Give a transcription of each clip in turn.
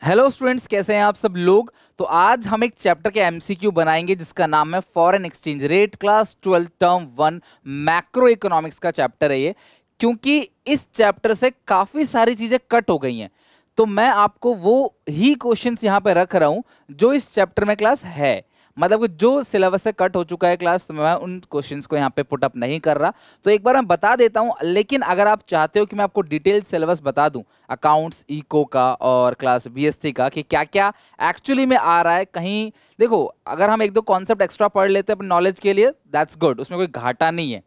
Hello students, कैसे हैं आप सब लोग। तो आज हम एक चैप्टर के एमसीक्यू बनाएंगे जिसका नाम है foreign exchange rate. Class 12 term 1 macro economics का चैप्टर है ये। क्योंकि इस चैप्टर से काफी सारी चीजें कट हो गई हैं, तो मैं आपको वो ही क्वेश्चंस यहाँ पे रख रहा हूँ जो इस चैप्टर में क्लास है। मतलब कि जो सिलेबस से कट हो चुका है क्लास, तो मैं उन क्वेश्चंस को यहाँ पे पुट अप नहीं कर रहा। तो एक बार मैं बता देता हूँ, लेकिन अगर आप चाहते हो कि मैं आपको डिटेल सिलेबस बता दूं अकाउंट्स इको का और क्लास बीएसटी का कि क्या क्या एक्चुअली में आ रहा है, कहीं देखो अगर हम एक दो कॉन्सेप्ट एक्स्ट्रा पढ़ लेते हैं अपने नॉलेज के लिए, दैट्स गुड, उसमें कोई घाटा नहीं है।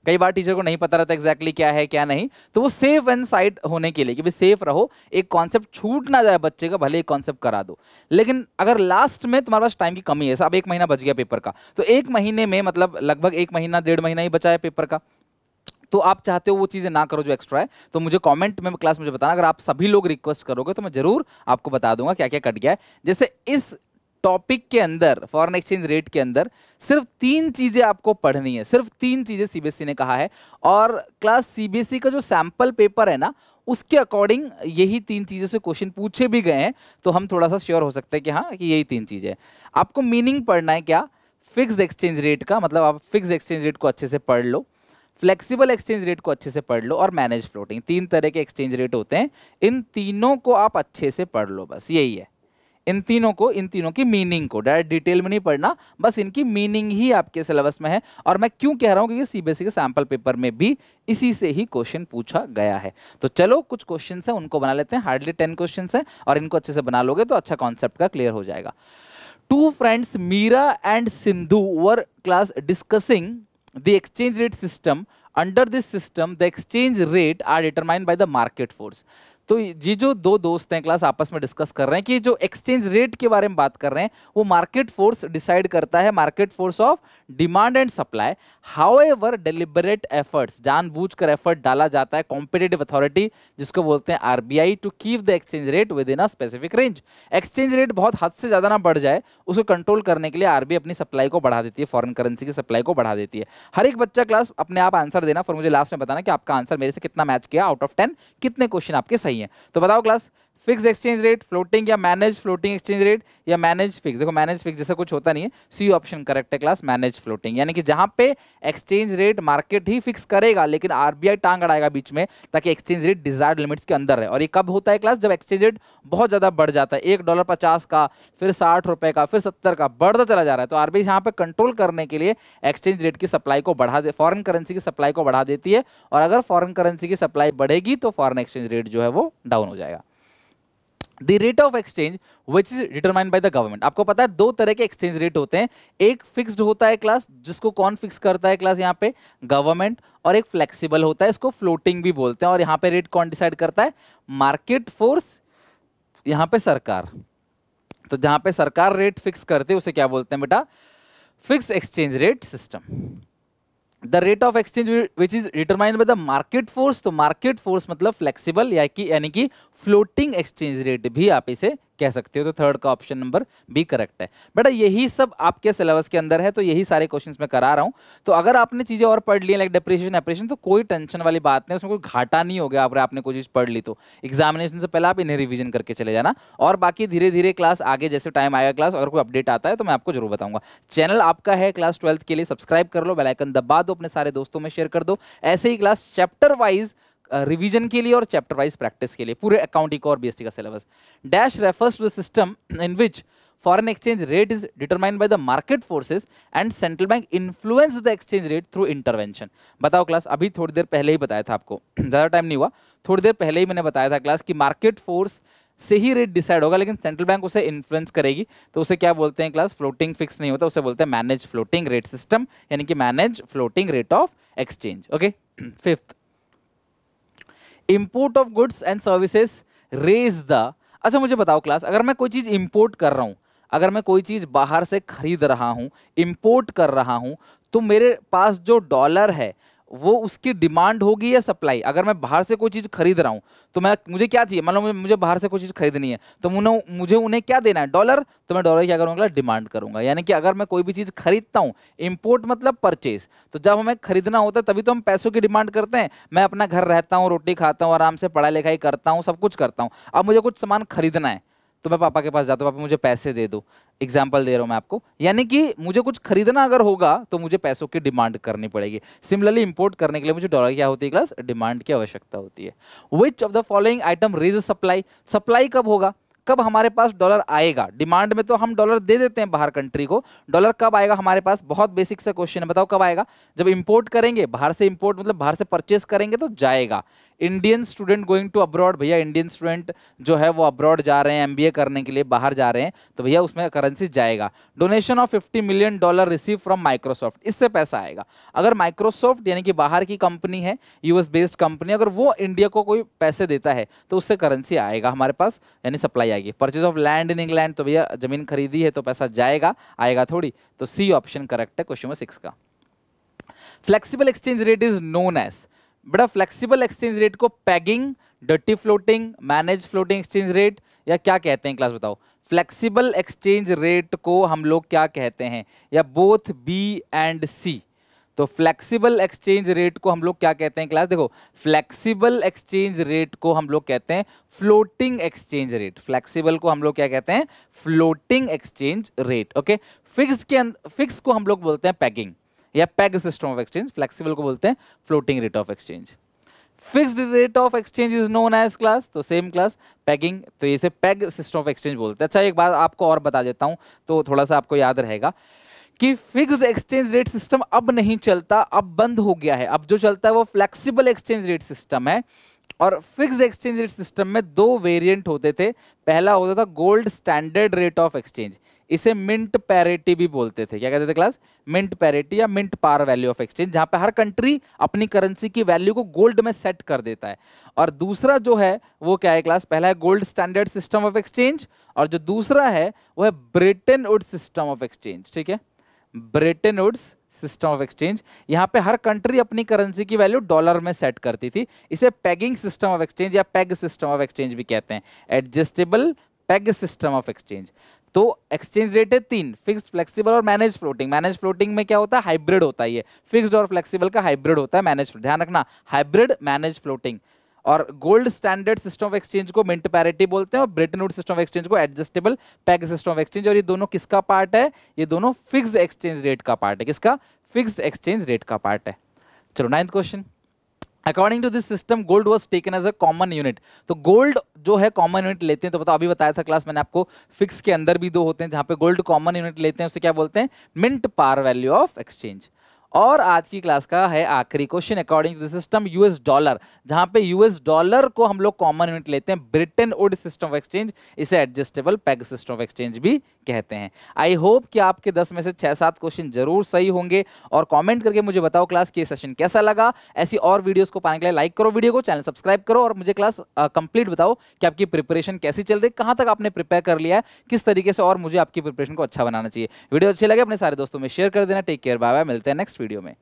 कई बार टीचर को नहीं पता रहता एग्जैक्टली क्या है क्या नहीं, तो वो सेफ एंड साइड होने के लिए कि भाई सेफ रहो, एक कॉन्सेप्ट छूट ना जाए बच्चे का, भले एक कॉन्सेप्ट करा दो। लेकिन अगर लास्ट में तुम्हारे पास टाइम की कमी है, अब एक महीना बच गया पेपर का, तो एक महीने में मतलब लगभग एक महीना 1.5 महीना ही बचा है पेपर का, तो आप चाहते हो वो चीजें ना करो जो एक्स्ट्रा है, तो मुझे कमेंट में क्लास मुझे बताना। अगर आप सभी लोग रिक्वेस्ट करोगे तो मैं जरूर आपको बता दूंगा क्या क्या कट गया है। जैसे इस टॉपिक के अंदर, फॉरेन एक्सचेंज रेट के अंदर सिर्फ 3 चीजें आपको पढ़नी है, सिर्फ 3 चीजें सीबीएसई ने कहा है। और क्लास सीबीएसई का जो सैंपल पेपर है ना, उसके अकॉर्डिंग यही 3 चीजों से क्वेश्चन पूछे भी गए हैं, तो हम थोड़ा सा श्योर हो सकते हैं कि हाँ कि यही 3 चीजें हैं। आपको मीनिंग पढ़ना है क्या, फिक्स्ड एक्सचेंज रेट का, मतलब आप फिक्स्ड एक्सचेंज रेट को अच्छे से पढ़ लो, फ्लेक्सिबल एक्सचेंज रेट को अच्छे से पढ़ लो, और मैनेज फ्लोटिंग। 3 तरह के एक्सचेंज रेट होते हैं, इन तीनों को आप अच्छे से पढ़ लो, बस यही है। इन तीनों को, इन तीनों की मीनिंग को डायरेक्ट डिटेल में नहीं पढ़ना, बस इनकी मीनिंग ही आपके सिलेबस में है। और मैं क्यों कह रहा हूं, क्योंकि सीबीएसई के सैंपल पेपर में भी इसी से ही क्वेश्चन पूछा गया है। तो चलो कुछ क्वेश्चन है उनको बना लेते हैं, हार्डली 10 क्वेश्चन है, और इनको अच्छे से बना लोगे तो अच्छा कॉन्सेप्ट का क्लियर हो जाएगा। Two friends Meera and Sindhu were class discussing the exchange rate system. Under this system the exchange rate are determined by the market force. तो ये जो दो दोस्त हैं क्लास आपस में डिस्कस कर रहे हैं कि जो एक्सचेंज रेट के बारे में बात कर रहे हैं वो मार्केट फोर्स डिसाइड करता है, market force of demand and supply. However deliberate efforts, जानबूझकर एफर्ट डाला जाता है कॉम्पिटिटिव अथॉरिटी जिसको बोलते हैं RBI, to keep the exchange rate within a specific range. Exchange rate बहुत हद से ज्यादा ना बढ़ जाए, उसको कंट्रोल करने के लिए आरबीआई अपनी सप्लाई को बढ़ा देती है, फॉरेन करेंसी की सप्लाई को बढ़ा देती है। हर एक बच्चा क्लास अपने आप आंसर देना, फिर मुझे लास्ट में बताना कि आपका आंसर मेरे से कितना मैच किया, आउट ऑफ 10 कितने क्वेश्चन आपके सही हैं। तो बताओ class, fix exchange rate, floating या मैनेज फ्लोटिंग एक्सचेंज रेट, या मैनेज फिक्स। देखो मैनेज फिक्स जैसा कुछ होता नहीं है, सी ऑप्शन करेक्ट है क्लास, मैनेज फ्लोटिंग। यानी कि जहां पे एक्सचेंज रेट मार्केट ही फिक्स करेगा लेकिन आरबीआई टांग अड़ाएगा बीच में, ताकि एक्सचेंज रेट डिजायर्ड लिमिट्स के अंदर है। और ये कब होता है क्लास, जब एक्सचेंज रेट बहुत ज्यादा बढ़ जाता है, $1.50 का, फिर 60 रुपए का, फिर 70 का, बढ़ता चला जा रहा है, तो आरबीआई यहाँ पे कंट्रोल करने के लिए एक्सचेंज रेट की सप्लाई को बढ़ा दे, फॉरेन करेंसी की सप्लाई को बढ़ा देती है। और अगर फॉरेन करेंसी की सप्लाई बढ़ेगी तो फॉरेन एक्सचेंज रेट जो है वो डाउन हो जाएगा। The rate of exchange which is determined by the government. आपको पता है 2 तरह के एक्सचेंज रेट होते हैं, एक फिक्स्ड होता है क्लास, जिसको कौन फिक्स करता है क्लास यहाँ पे, गवर्नमेंट, और एक फ्लेक्सिबल होता है, इसको फ्लोटिंग भी बोलते हैं। और यहाँ पे रेट कौन डिसाइड करता है, मार्केट फोर्स, यहाँ पे सरकार। तो जहां पे सरकार रेट फिक्स करते है उसे क्या बोलते हैं बेटा, fix exchange rate system. The rate of exchange which is determined by the market force, तो मार्केट फोर्स मतलब फ्लेक्सिबल यानी कि फ्लोटिंग एक्सचेंज रेट भी आप इसे कह सकते हो। तो थर्ड का ऑप्शन नंबर बी करेक्ट है बेटा। यही सब आपके सिलेबस के अंदर है, तो यही सारे क्वेश्चंस मैं करा रहा हूं। तो अगर आपने चीजें और पढ़ ली लाइक डेप्रिसिएशन एप्रिसिएशन, तो कोई टेंशन वाली बात नहीं, उसमें कोई घाटा नहीं हो गया अगर आपने कोई चीज पढ़ ली तो। एग्जामिनेशन से पहले आप इन्हें रिवीजन करके चले जाना, और बाकी धीरे धीरे क्लास आगे जैसे टाइम आएगा क्लास, अगर कोई अपडेट आता है तो मैं आपको जरूर बताऊंगा। चैनल आपका है क्लास 12 के लिए, सब्सक्राइब कर लो, बेल आइकन दबा दो, अपने सारे दोस्तों में शेयर कर दो। ऐसे ही क्लास चैप्टर वाइज रिवीजन के लिए और चैप्टर वाइज प्रैक्टिस के लिए पूरे अकाउंटिंग और बीएसटी का सिलेबस। Dash refers to the system in which foreign exchange rate is determined by the market forces and central bank influence the exchange rate through intervention. बताओ क्लास, अभी थोड़ी देर पहले ही बताया था आपको, ज्यादा टाइम नहीं हुआ, थोड़ी देर पहले ही मैंने बताया था क्लास कि मार्केट फोर्स से ही रेट डिसाइड होगा, लेकिन सेंट्रल बैंक उसे इन्फ्लुएंस करेगी, तो उसे क्या बोलते हैं क्लास, फ्लोटिंग फिक्स नहीं होता, उसे बोलते हैं मैनेज फ्लोटिंग रेट सिस्टम, यानी कि manage floating rate of exchange. Okay, fifth, import of goods and services raise the. अच्छा मुझे बताओ क्लास, अगर मैं कोई चीज इंपोर्ट कर रहा हूं, अगर मैं कोई चीज बाहर से खरीद रहा हूं, इंपोर्ट कर रहा हूं, तो मेरे पास जो डॉलर है वो उसकी डिमांड होगी या सप्लाई। अगर मैं बाहर से कोई चीज खरीद रहा हूं तो मुझे क्या चाहिए, मान लो मुझे बाहर से कोई चीज खरीदनी है, तो मुझे उन्हें क्या देना है, डॉलर, तो मैं डॉलर क्या करूंगा, डिमांड करूंगा। यानी कि अगर मैं कोई भी चीज खरीदता हूं, इंपोर्ट मतलब परचेज, तो जब हमें खरीदना होता है तभी तो हम पैसों की डिमांड करते हैं। मैं अपना घर रहता हूँ, रोटी खाता हूँ, आराम से पढ़ाई लिखाई करता हूँ, सब कुछ करता हूँ, अब मुझे कुछ सामान खरीदना है, तो मैं पापा के पास जाता हूँ, पापा मुझे पैसे दे दो। एग्जाम्पल दे रहा हूँ मैं आपको, यानी कि मुझे कुछ खरीदना अगर होगा तो मुझे पैसों की डिमांड करनी पड़ेगी। सिमिलरली इंपोर्ट करने के लिए मुझे डॉलर क्या होती है क्लास, डिमांड की आवश्यकता होती है। Which of the following item raise supply, supply कब होगा, कब हमारे पास डॉलर आएगा। डिमांड में तो हम डॉलर दे देते हैं बाहर कंट्री को, डॉलर कब आएगा हमारे पास, बहुत बेसिक सा क्वेश्चन है, बताओ कब आएगा। जब इंपोर्ट करेंगे, बाहर से इंपोर्ट मतलब बाहर से परचेस करेंगे तो जाएगा। Indian student going to abroad, भैया इंडियन स्टूडेंट जो है वो अब्रॉड जा रहे हैं एमबीए करने के लिए, बाहर जा रहे हैं, तो भैया उसमें करेंसी जाएगा। Donation of $50 million receive from Microsoft, इससे पैसा आएगा। अगर माइक्रोसॉफ्ट यानी कि बाहर की कंपनी है, यूएस बेस्ड कंपनी, अगर वो इंडिया को कोई पैसे देता है तो उससे करेंसी आएगा हमारे पास, यानी सप्लाई आएगी। Purchase of land in England, तो भैया जमीन खरीदी है तो पैसा जाएगा, आएगा थोड़ी, तो सी ऑप्शन करेक्ट है क्वेश्चन नंबर 6 का। Flexible exchange rate is known as, बड़ा फ्लेक्सिबल एक्सचेंज रेट को pegging, dirty floating, manage floating exchange rate, या क्या कहते हैं क्लास बताओ। फ्लेक्सिबल एक्सचेंज रेट को हम लोग क्या कहते हैं, या बोथ बी एंड सी। तो फ्लेक्सिबल एक्सचेंज रेट को हम लोग क्या कहते हैं क्लास, देखो फ्लेक्सिबल एक्सचेंज रेट को हम लोग कहते हैं फ्लोटिंग एक्सचेंज रेट। फ्लेक्सिबल को हम लोग क्या कहते हैं, floating exchange rate. Okay, fix को हम लोग बोलते हैं पैगिंग या peg system of exchange, flexible को बोलते हैं floating rate of exchange. Fixed rate of exchange is known as class, तो सेम क्लास पैगिंग, तो इसे पैग सिस्टम ऑफ एक्सचेंज बोलते हैं। अच्छा एक बात आपको और बता देता हूं तो थोड़ा सा आपको याद रहेगा कि फिक्स्ड एक्सचेंज रेट सिस्टम अब नहीं चलता, अब बंद हो गया है। अब जो चलता है वो फ्लेक्सिबल एक्सचेंज रेट सिस्टम है। और फिक्स्ड एक्सचेंज रेट सिस्टम में दो वेरिएंट होते थे, पहला होता था gold standard rate of exchange, इसे मिंट पैरिटी भी बोलते थे। क्या कहते थे क्लास, मिंट पैरिटी या mint par value of exchange, जहां पे हर कंट्री अपनी करेंसी की वैल्यू को गोल्ड में सेट कर देता है। और दूसरा जो है वो क्या है क्लास, पहला है gold standard system of exchange, और जो दूसरा है वो है Bretton Woods system of exchange. ठीक है, Bretton Woods system of exchange, यहां पे हर कंट्री अपनी करेंसी की वैल्यू डॉलर में सेट करती थी। इसे पैगिंग सिस्टम ऑफ एक्सचेंज या पैग सिस्टम ऑफ एक्सचेंज भी कहते हैं, adjustable peg system of exchange. तो एक्सचेंज रेट है तीन, फिक्स्ड, फ्लेक्सिबल और मैनेज फ्लोटिंग। मैनेज फ्लोटिंग में क्या होता है, हाइब्रिड होता है, ये फिक्स्ड और फ्लेक्सिबल का हाइब्रिड होता है मैनेज, ध्यान रखना, हाइब्रिड मैनेज फ्लोटिंग। और gold standard system of exchange को मिंट पैरिटी बोलते हैं और Bretton Woods system of exchange को adjustable peg system of exchange. और ये दोनों किसका पार्ट है, ये दोनों फिक्स्ड एक्सचेंज रेट का पार्ट है। किसका, फिक्स्ड एक्सचेंज रेट का पार्ट है। चलो 9th question, according to this system gold was taken as a common unit. तो गोल्ड जो है कॉमन यूनिट लेते हैं, तो बताओ, अभी बताया था क्लास मैंने आपको, फिक्स के अंदर भी दो होते हैं, जहां पे गोल्ड कॉमन यूनिट लेते हैं उसे क्या बोलते हैं, mint par value of exchange. और आज की क्लास का है आखिरी question, according to the system US dollar, जहां पे यूएस डॉलर को हम लोग कॉमन यूनिट लेते हैं, Bretton wood system of exchange, इसे adjustable peg system of exchange भी कहते हैं। आई होप कि आपके 10 में से 6-7 क्वेश्चन जरूर सही होंगे। और कमेंट करके मुझे बताओ क्लास के सेशन कैसा लगा। ऐसी और वीडियोस को पाने के लिए लाइक करो वीडियो को, चैनल सब्सक्राइब करो, और मुझे क्लास कंप्लीट बताओ कि आपकी प्रिपरेशन कैसी चल रही है, कहां तक आपने प्रिपेयर कर लिया है, किस तरीके से और मुझे आपकी प्रिपरेशन को अच्छा बनाना चाहिए। वीडियो अच्छी लगे अपने सारे दोस्तों में शेयर कर देना। टेक केयर, बाय बाय, मिलते हैं नेक्स्ट वीडियो में।